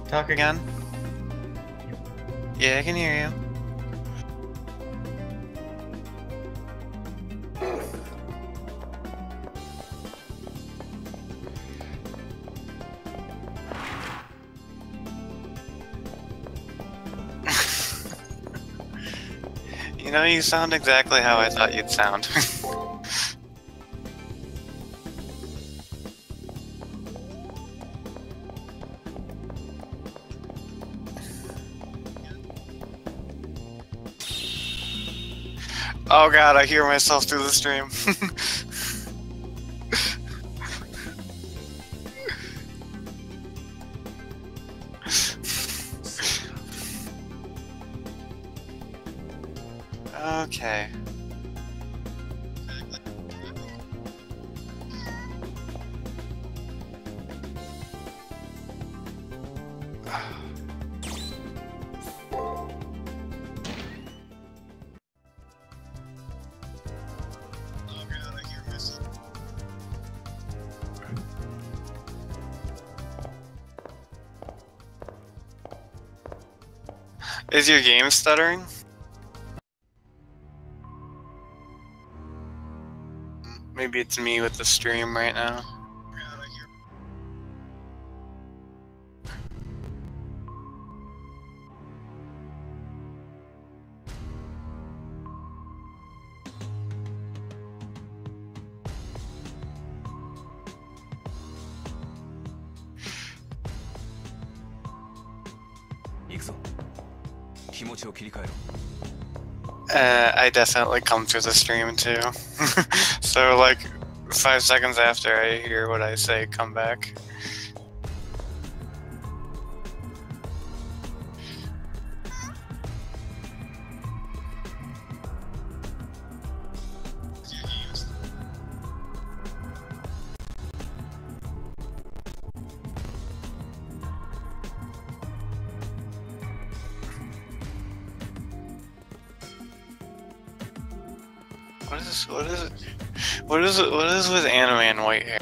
Talk again. Yeah, I can hear you. You know, you sound exactly how I thought you'd sound. Oh god, I hear myself through the stream. Okay. Is your game stuttering? Maybe it's me with the stream right now. I definitely come through the stream too. So like 5 seconds after I hear what I say, come back. What is with anime and white hair?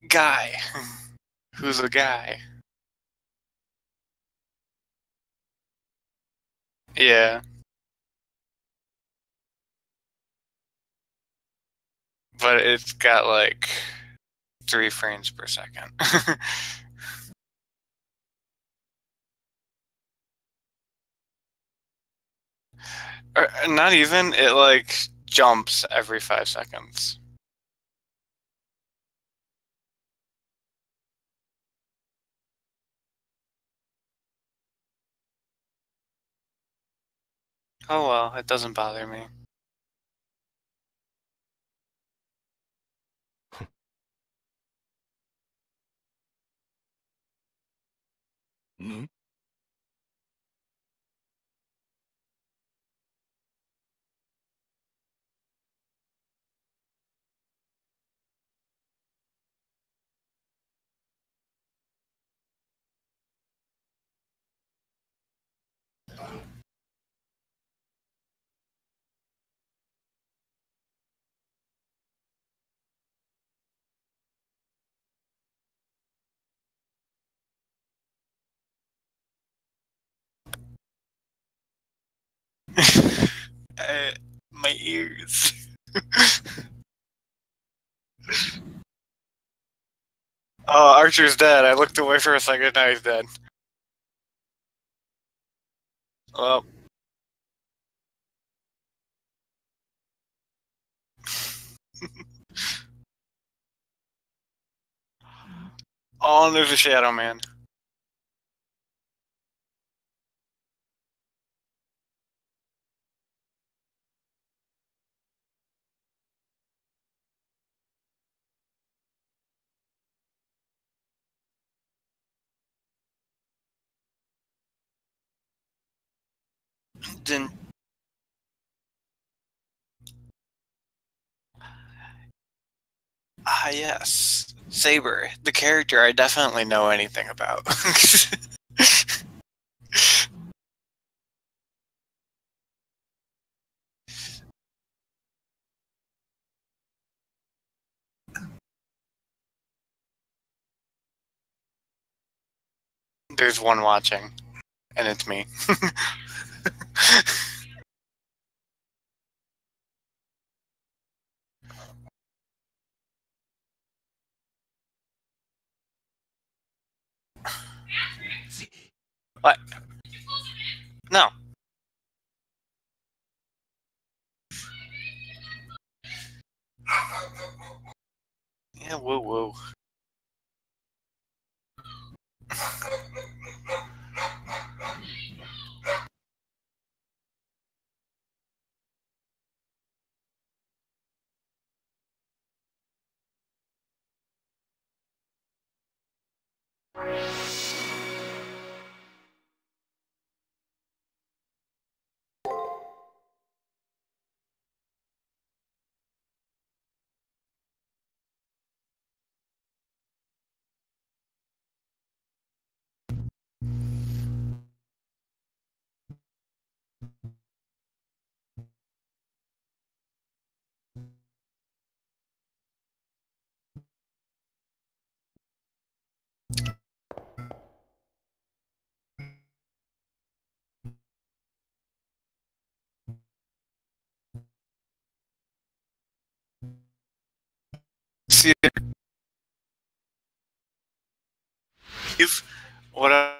Guy. Who's a guy? Yeah. But it's got like 3 frames per second. Or, not even, it like jumps every 5 seconds. Oh well, it doesn't bother me. My ears. Oh, Archer's dead. I looked away for a second, now he's dead. Well. Oh, and there's a Shadow Man. Didn't. Ah, yes. Saber, the character I definitely know anything about. There's one watching, and it's me. What? No. Yeah, woo woo. See, if what I.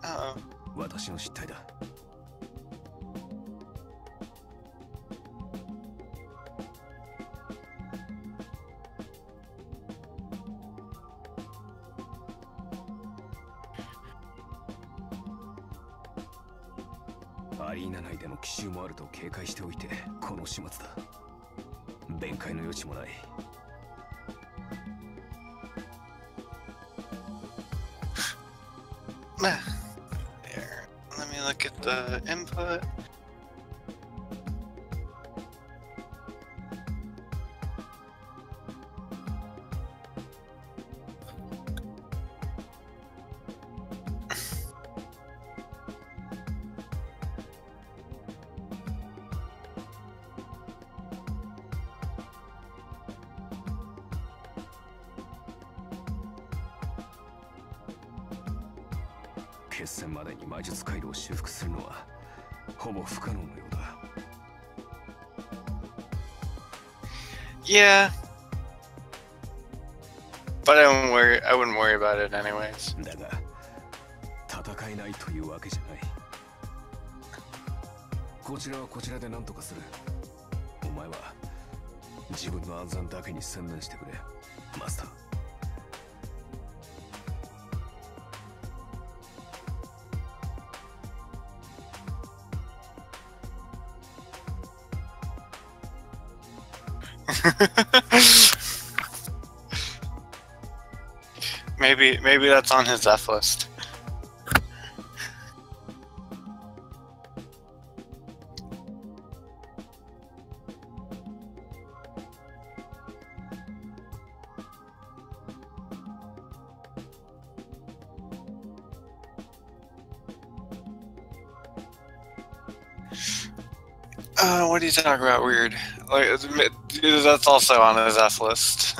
Uh-oh. 私の失態だ。アリーナ内での奇襲もあると警戒しておいてこの始末だ。弁解の余地もない。There. Let me look at the input. Yeah, but I wouldn't worry about it anyways. だが戦えないというわけじゃない。こちらはこちらで何とかする。お前は自分の安全だけに専念してくれ、マスター。Maybe that's on his F list. What are you talking about? Weird. Like That's also on his F list.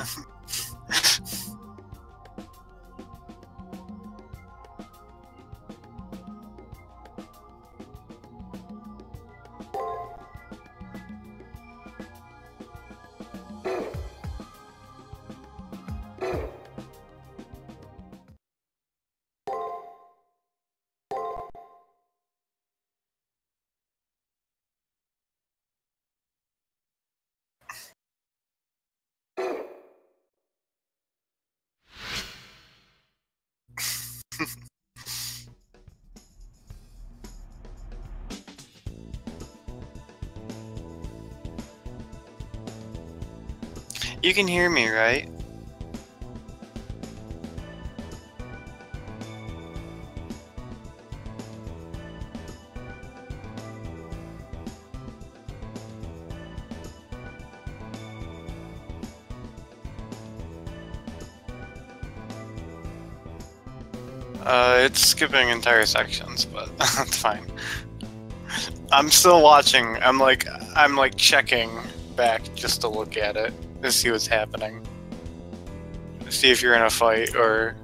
You can hear me, right? It's skipping entire sections, but that's fine. I'm still watching. I'm like checking back just to look at it to see what's happening. See if you're in a fight or.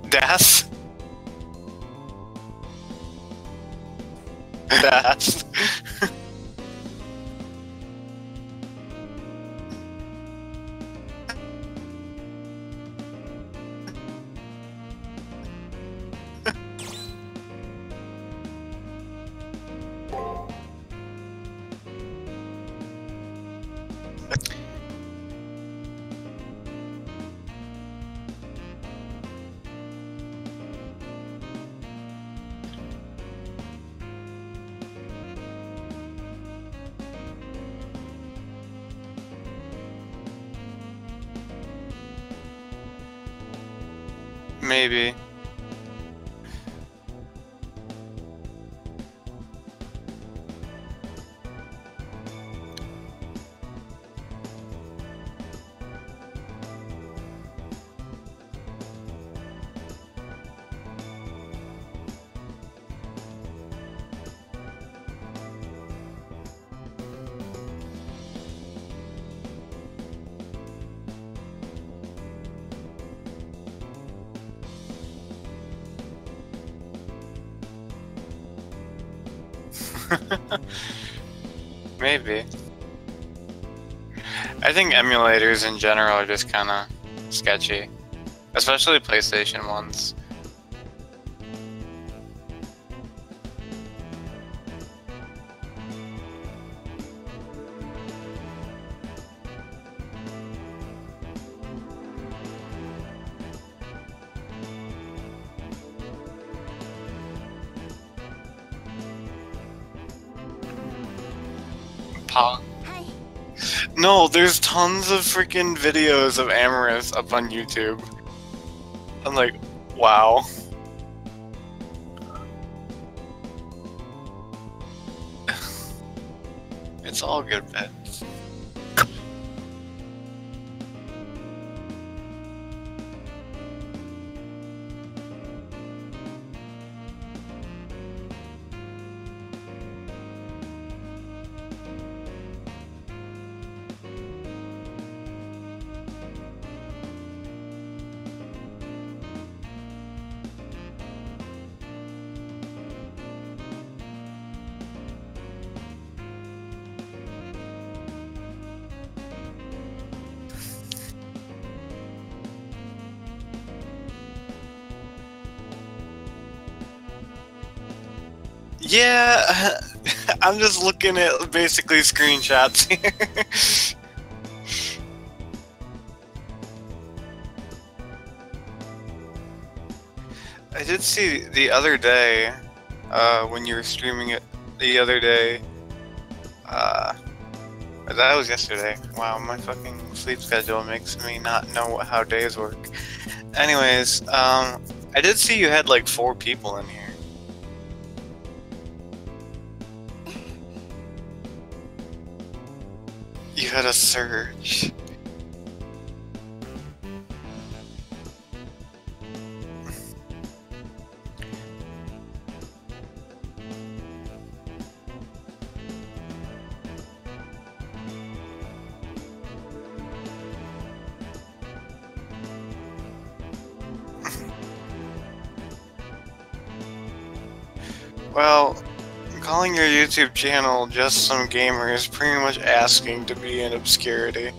Das? Das? Maybe. Maybe. I think emulators in general are just kind of sketchy, especially PlayStation ones. No, there's tons of freaking videos of Amorous up on YouTube. I'm like, wow. It's all good bits. Yeah, I'm just looking at basically screenshots here. I did see the other day, when you were streaming it the other day, that was yesterday. Wow, my fucking sleep schedule makes me not know how days work. Anyways, I did see you had like 4 people in here. You had a surge. Well, calling your YouTube channel Just Some Gamer is pretty much asking to be in obscurity.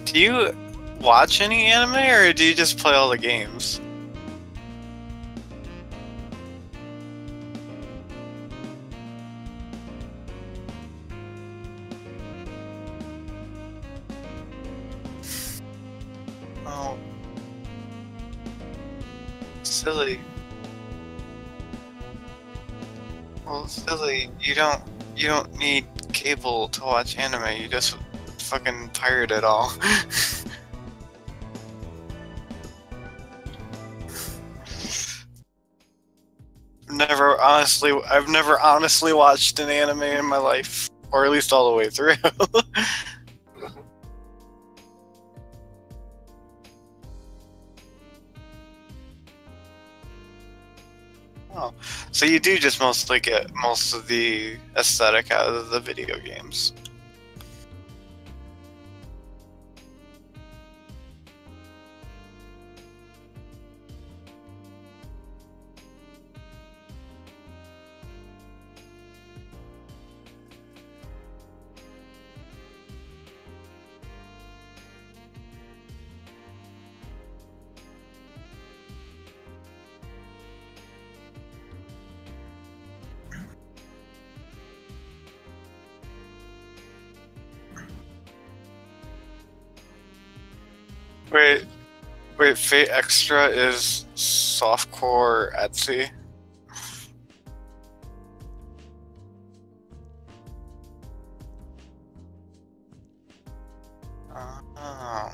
Do you watch any anime, or do you just play all the games? Oh, silly. Well, silly. You don't need cable to watch anime. You just fucking pirate it all. I've never honestly watched an anime in my life, or at least all the way through. Oh, so you do just mostly get most of the aesthetic out of the video games. Wait, Fate Extra is softcore Etsy? Oh.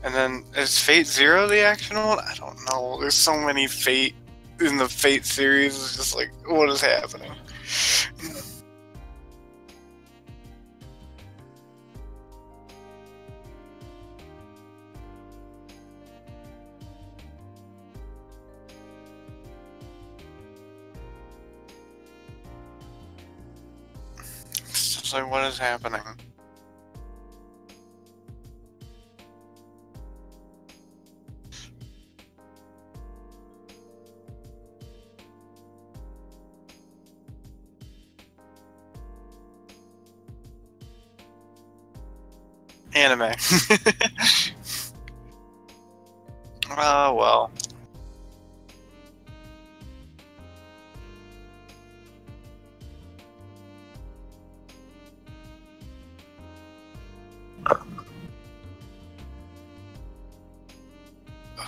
And then, is Fate Zero the action one? I don't know, there's so many Fate in the Fate series is just like, what is happening? It's just like, what is happening? Anime. Oh, well.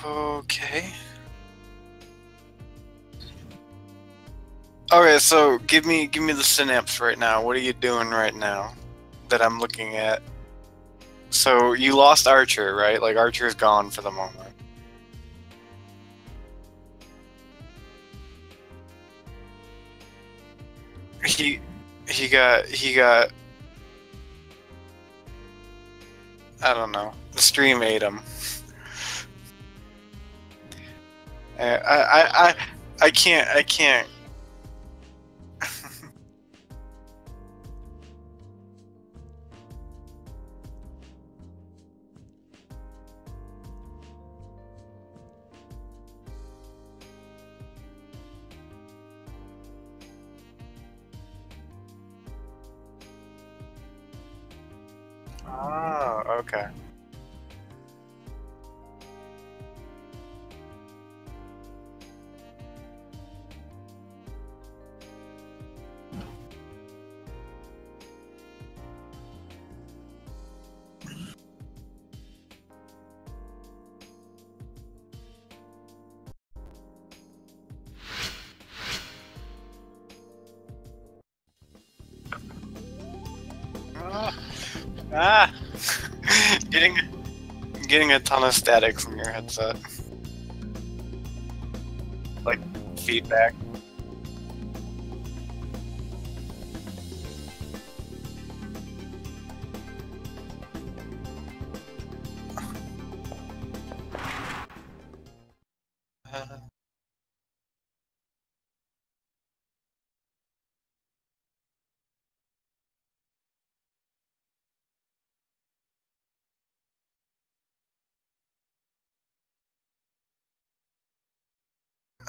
Okay. Okay, so give me the synapse right now. What are you doing right now that I'm looking at? So you lost Archer, right? Like Archer is gone for the moment. He he got I don't know. The stream ate him. I can't. Oh, okay. Ah, ah. getting getting a ton of static from your headset, like feedback. Uh,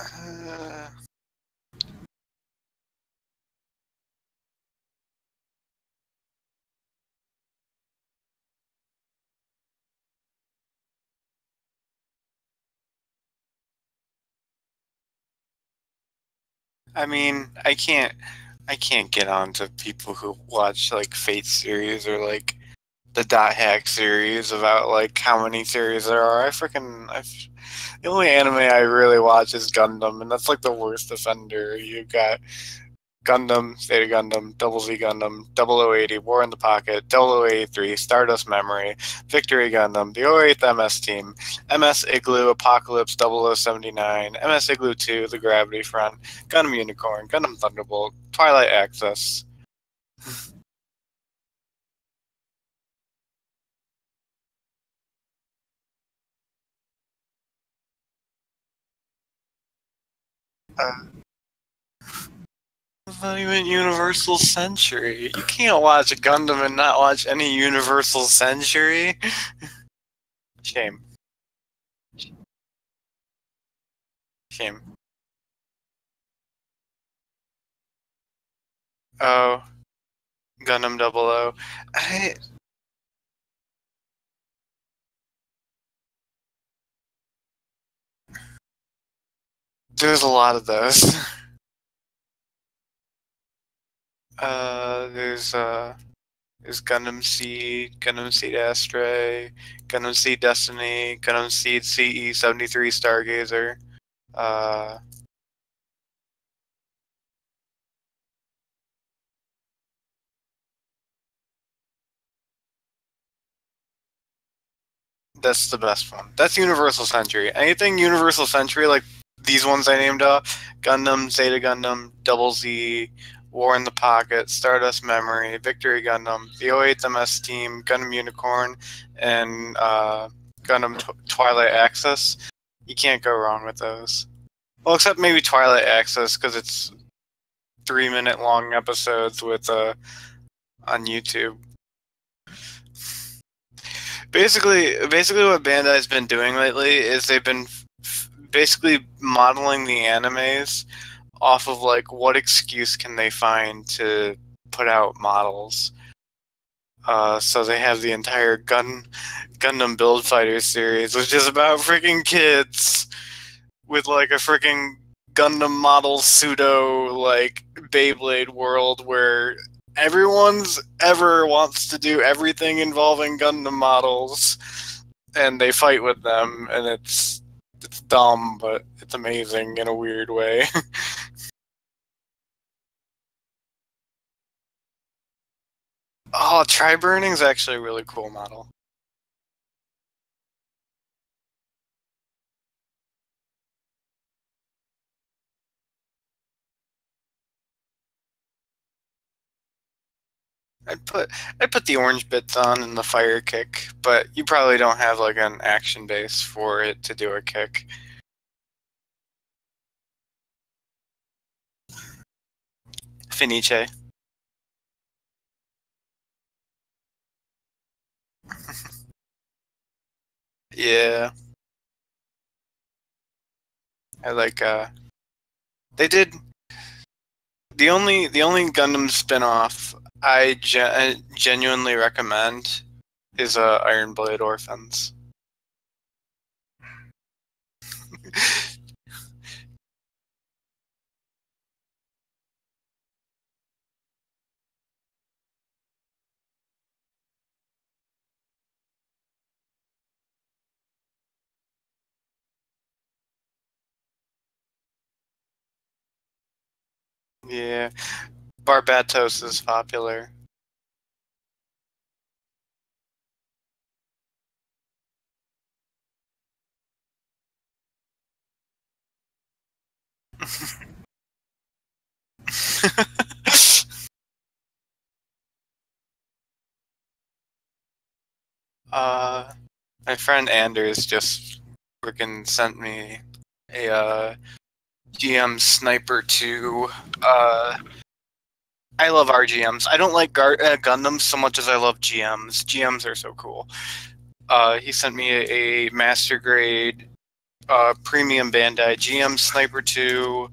uh, I mean, I can't get on to people who watch like Fate series or like the Dot Hack series about like how many series there are. The only anime I really watch is Gundam, and that's like the worst offender. You got Gundam, Zeta Gundam, Double Z Gundam, 0080, War in the Pocket, 0083, Stardust Memory, Victory Gundam, the 08th MS Team, MS Igloo, Apocalypse 0079, MS Igloo 2, The Gravity Front, Gundam Unicorn, Gundam Thunderbolt, Twilight Axis. Uh, it's not even Universal Century. You can't watch Gundam and not watch any Universal Century. Shame. Shame. Oh, Gundam 00. I, there's a lot of those. There's Gundam Seed, Gundam Seed Astray, Gundam Seed Destiny, Gundam Seed CE-73 Stargazer. Uh, that's the best one. That's Universal Century. Anything Universal Century, like these ones I named off: Gundam, Zeta Gundam, Double Z, War in the Pocket, Stardust Memory, Victory Gundam, the 08 MS Team, Gundam Unicorn, and Gundam Twilight Axis. You can't go wrong with those. Well, except maybe Twilight Axis, because it's 3-minute long episodes with on YouTube. Basically what Bandai's been doing lately is they've been basically modeling the animes off of like what excuse can they find to put out models. So they have the entire Gundam Build Fighter series, which is about freaking kids with like a freaking Gundam model pseudo like Beyblade world where everyone's ever wants to do everything involving Gundam models, and they fight with them, and it's dumb, but it's amazing in a weird way. Oh, Tri-Burning's actually a really cool model. I put the orange bits on and the fire kick, but you probably don't have like an action base for it to do a kick. Finiche. Yeah. I like they did the only Gundam spin-off I genuinely recommend is Iron Blade Orphans. Yeah. Barbatos is popular. My friend Anders just freaking sent me a GM Sniper 2. I love RGMs. I don't like Gundams so much as I love GMs. GMs are so cool. He sent me a master grade premium Bandai GM Sniper 2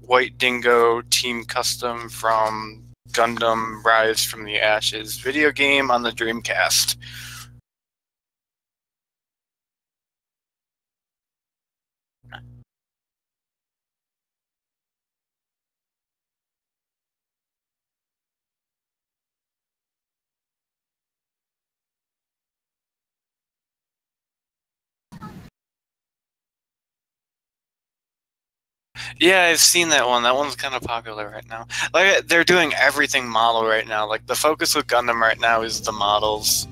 White Dingo Team Custom from Gundam Rise from the Ashes video game on the Dreamcast. Yeah, I've seen that one. That one's kind of popular right now. Like they're doing everything model right now. Like the focus with Gundam right now is the models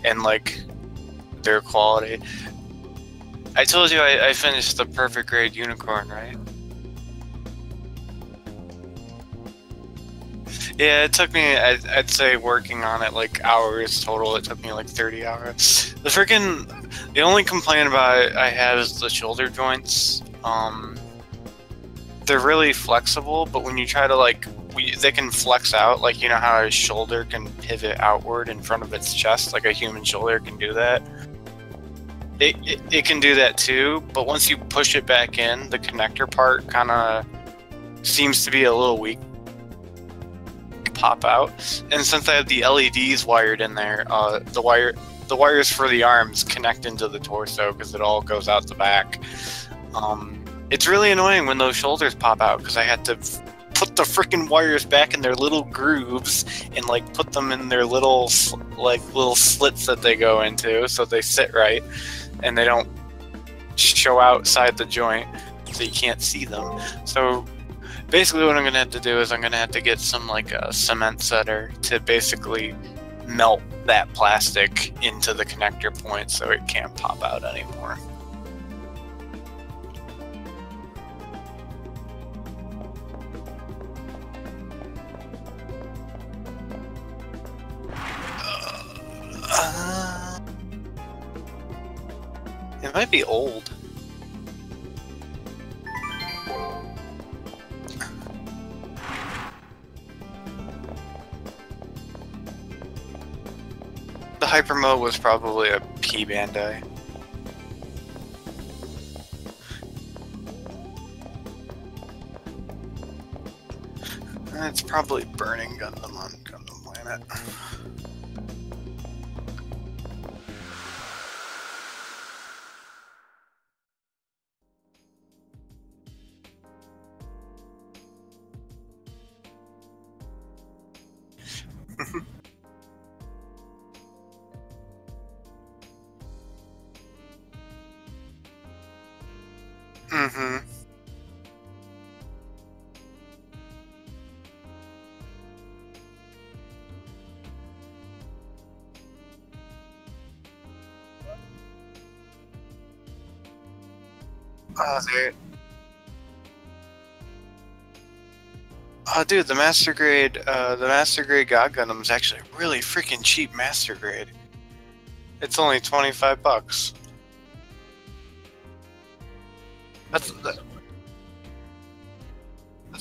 and like their quality. I told you I finished the perfect grade Unicorn, right? Yeah, it took me, I'd say working on it like hours total, it took me like 30 hours. The only complaint about it I have is the shoulder joints. They're really flexible, but when you try to like, they can flex out, like you know how a shoulder can pivot outward in front of its chest, like a human shoulder can do that. It can do that too, but once you push it back in, the connector part kind of seems to be a little weak. Pop out, and since I have the LEDs wired in there, the wires for the arms connect into the torso because it all goes out the back. It's really annoying when those shoulders pop out because I had to put the freaking wires back in their little grooves and like put them in their little slits that they go into so they sit right and they don't show outside the joint so you can't see them. So basically what I'm going to have to do is I'm going to have to get some like a cement setter to basically melt that plastic into the connector point so it can't pop out anymore. It might be old. The hyper mode was probably a P Bandai. It's probably Burning Gundam on Gundam Planet. Mm-hmm. Oh, dude, the Master Grade God Gundam is actually really freaking cheap Master Grade. It's only $25. That's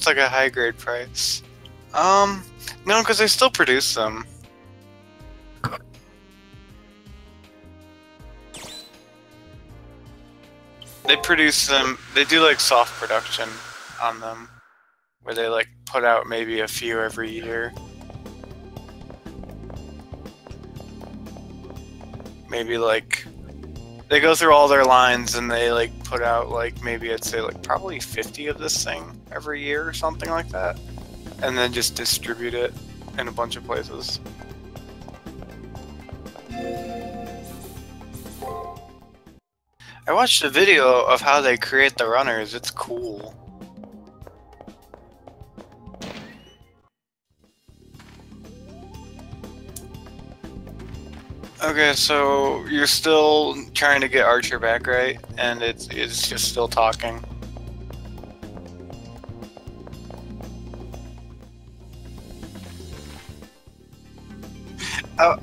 like a high grade price. No, because they still produce them. They produce them. They do like soft production on them, where they like put out maybe a few every year. Maybe like they go through all their lines and they like put out like maybe I'd say like probably 50 of this thing every year or something like that, and then just distribute it in a bunch of places. I watched a video of how they create the runners. It's cool. Okay, so you're still trying to get Archer back, right? And it's just still talking. Oh.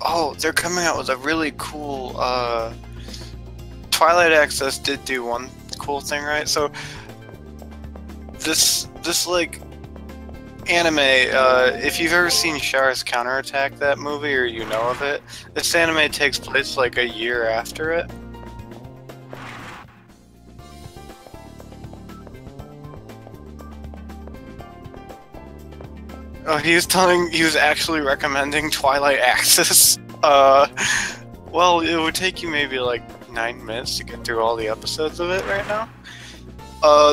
Oh, they're coming out with a really cool, Twilight Access did do one cool thing, right? So, this like, anime, if you've ever seen Char's Counterattack, that movie, or you know of it, this anime takes place like a year after it. Oh, he was actually recommending Twilight Axis. Well, it would take you maybe like 9 minutes to get through all the episodes of it right now.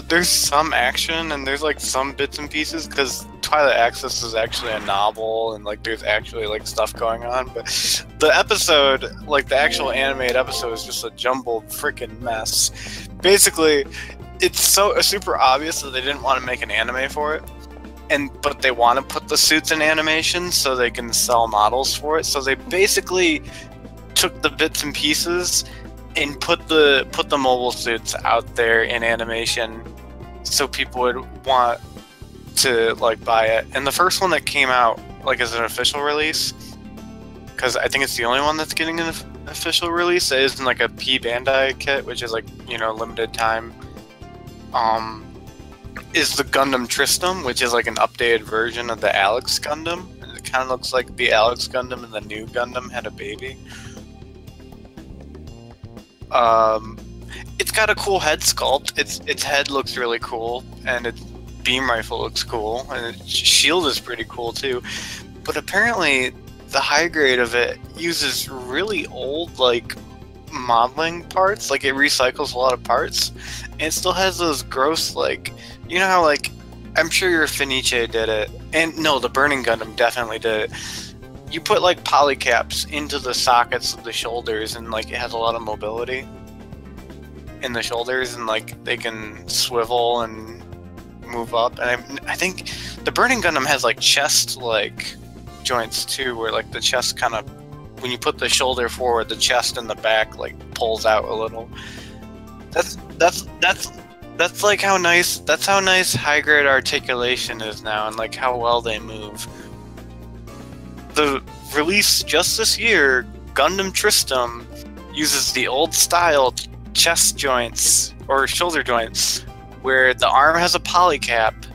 There's some action and there's like some bits and pieces because Twilight Axis is actually a novel and like there's actually like stuff going on, but the episode, like the actual animated episode, is just a jumbled freaking mess. Basically, it's so super obvious that they didn't want to make an anime for it. But they want to put the suits in animation so they can sell models for it. So they basically took the bits and pieces and put the mobile suits out there in animation, so people would want to like buy it. And the first one that came out like as an official release, because I think it's the only one that's getting an official release, is in like a P Bandai kit, which is like, you know, limited time. Is the Gundam Tristram, which is like an updated version of the Alex Gundam. It kind of looks like the Alex Gundam and the new Gundam had a baby. It's got a cool head sculpt. Its head looks really cool, and its beam rifle looks cool, and its shield is pretty cool too. But apparently, the high grade of it uses really old like modeling parts. Like it recycles a lot of parts, and it still has those gross like. You know how, like, I'm sure your Fenice did it, and no, the Burning Gundam definitely did it. You put, like, polycaps into the sockets of the shoulders, and, like, it has a lot of mobility in the shoulders, and, like, they can swivel and move up. And I think the Burning Gundam has, like, chest, like, joints, too, where, like, the chest kind of, when you put the shoulder That's like how nice. That's how nice high grade articulation is now, and like how well they move. The release just this year, Gundam Tristram, uses the old style chest joints or shoulder joints, where the arm has a polycap,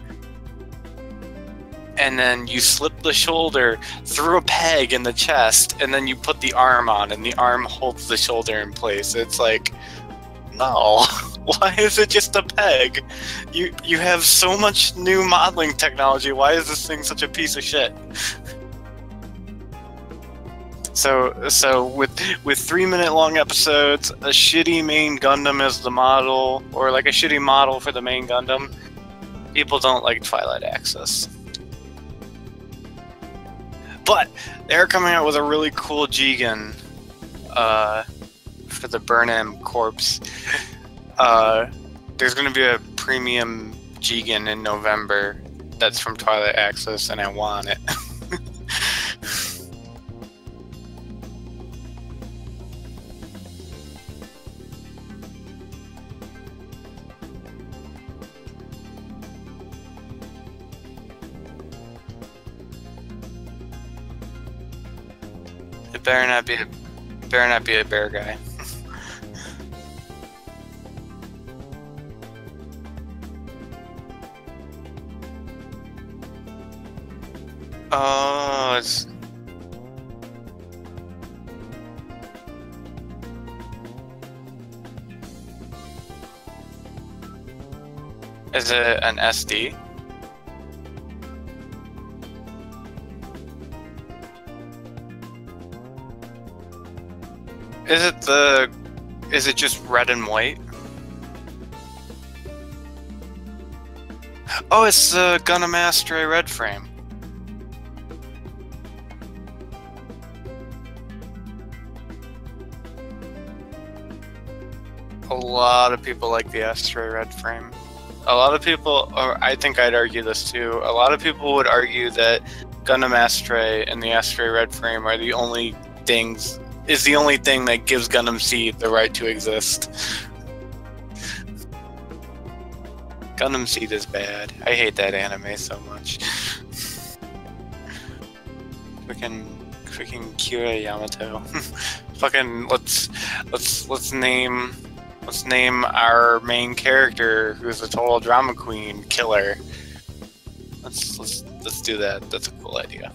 and then you slip the shoulder through a peg in the chest, and then you put the arm on, and the arm holds the shoulder in place. It's like, no, why is it just a peg? You have so much new modeling technology. Why is this thing such a piece of shit? So with 3-minute long episodes, a shitty main Gundam as the model, or like a shitty model for the main Gundam, people don't like Twilight Axis. But they're coming out with a really cool Jigen for the Burnham Corpse. There's going to be a premium Jigen in November that's from Twilight Axis, and I want it. It better not be a bear guy. Oh, it's... Is it an SD? Is it just red and white? Oh, it's the Gundam Astray red frame. A lot of people like the Astray red frame. A lot of people, or I think I'd argue this too, a lot of people would argue that Gundam Astray and the Astray red frame are the only things, is the only thing that gives Gundam Seed the right to exist. Gundam Seed is bad. I hate that anime so much. Freaking Kira Yamato. Fucking let's name our main character, who's a total drama queen, Killer. Let's do that. That's a cool idea.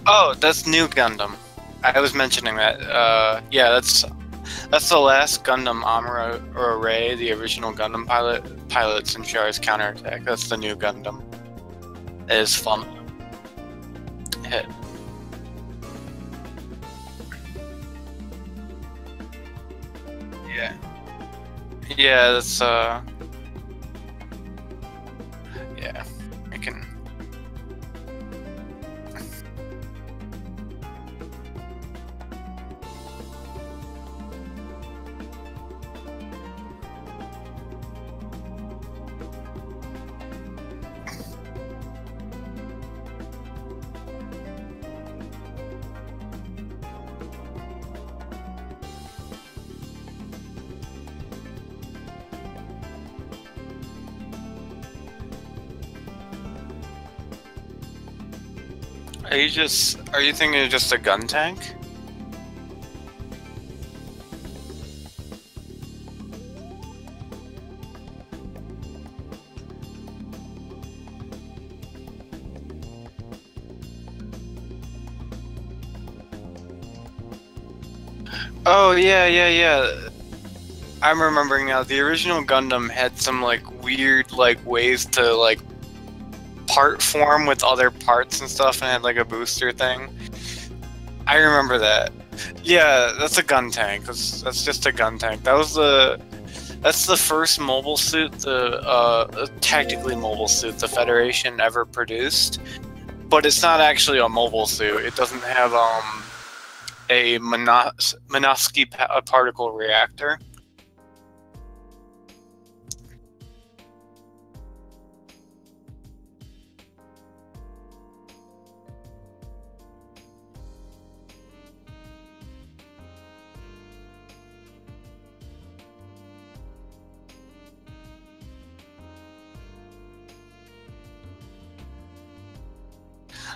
Oh, that's New Gundam. I was mentioning that. Yeah, that's the last Gundam Amuro or Ray, the original Gundam pilots in Char's counterattack. That's the New Gundam. It is fun. Hit. Yeah. Yeah, that's yeah. I can. Are you thinking of just a gun tank? Oh, yeah. I'm remembering now. The original Gundam had some, like, weird, like, ways to, like, part form with other parts and stuff and had like a booster thing. I remember that. Yeah, that's a gun tank. That's just a gun tank. That's the first mobile suit, tactically mobile suit the Federation ever produced. But it's not actually a mobile suit. It doesn't have a Minovsky particle reactor.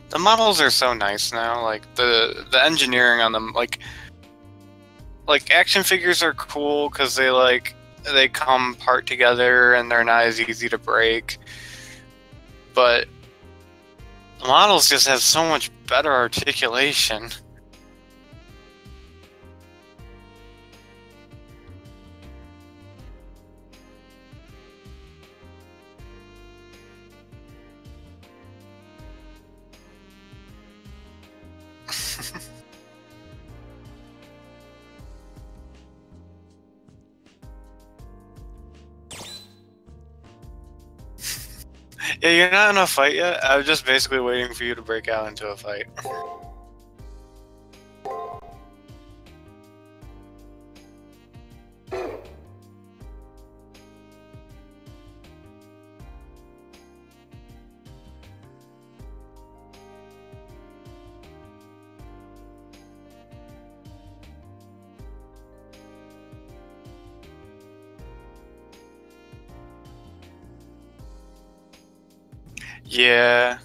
The models are so nice now. Like the engineering on them, like action figures are cool because they come part together and they're not as easy to break. But the models just have so much better articulation. Yeah, you're not in a fight yet? I was just basically waiting for you to break out into a fight. Yeah.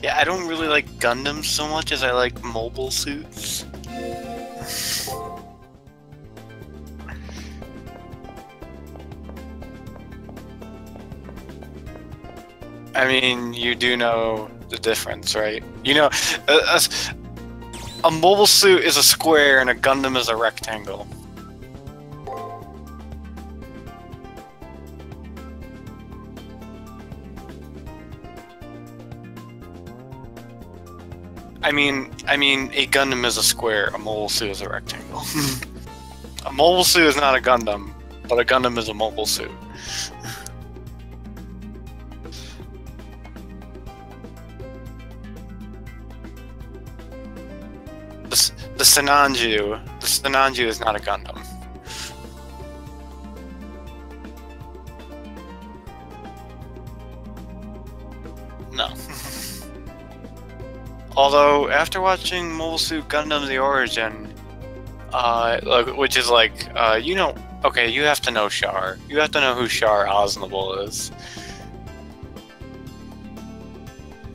Yeah, I don't really like Gundams so much as I like mobile suits. I mean, you do know the difference, right? You know, a mobile suit is a square and a Gundam is a rectangle. I mean, a Gundam is a square, a mobile suit is a rectangle. A mobile suit is not a Gundam, but a Gundam is a mobile suit. The Sinanju is not a Gundam. No. Although, after watching Mobile Suit Gundam The Origin, which is like, you know, okay, you have to know Char. You have to know who Char Aznavour is.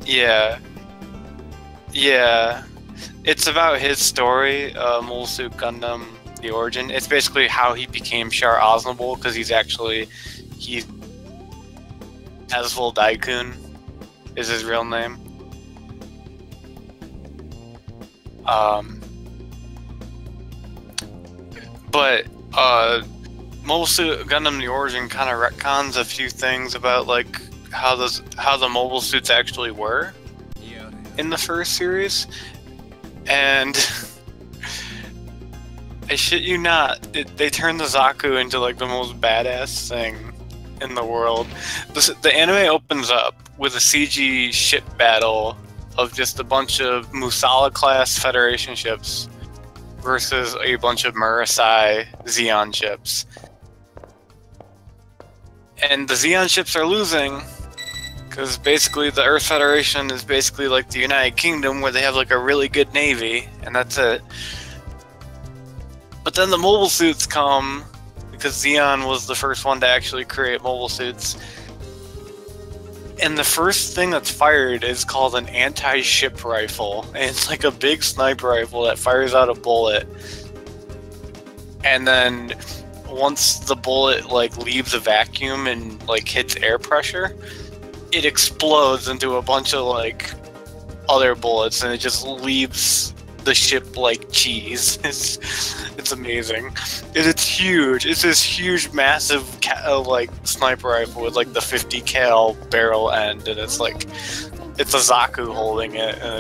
Yeah. Yeah. It's about his story, Mobile Suit Gundam The Origin. It's basically how he became Char Aznavour, because he's Asvel Daikun is his real name. But Mobile Suit Gundam The Origin kind of retcons a few things about like how the mobile suits actually were in the first series, and I shit you not, they turned the Zaku into like the most badass thing in the world. The anime opens up with a CG ship battle of just a bunch of Musala-class Federation ships versus a bunch of Murasai Zeon ships. And the Zeon ships are losing Because basically the Earth Federation is basically like the United Kingdom, where they have like a really good navy, and that's it. But then the mobile suits come, because Xeon was the first one to actually create mobile suits. And the first thing that's fired is called an anti-ship rifle. And it's like a big sniper rifle that fires out a bullet. And then once the bullet like leaves a vacuum and like hits air pressure, it explodes into a bunch of like other bullets, and it just leaves the ship like cheese. It's amazing. It's huge. It's this huge, massive like sniper rifle with like the 50 cal barrel end, and it's like it's a Zaku holding it, and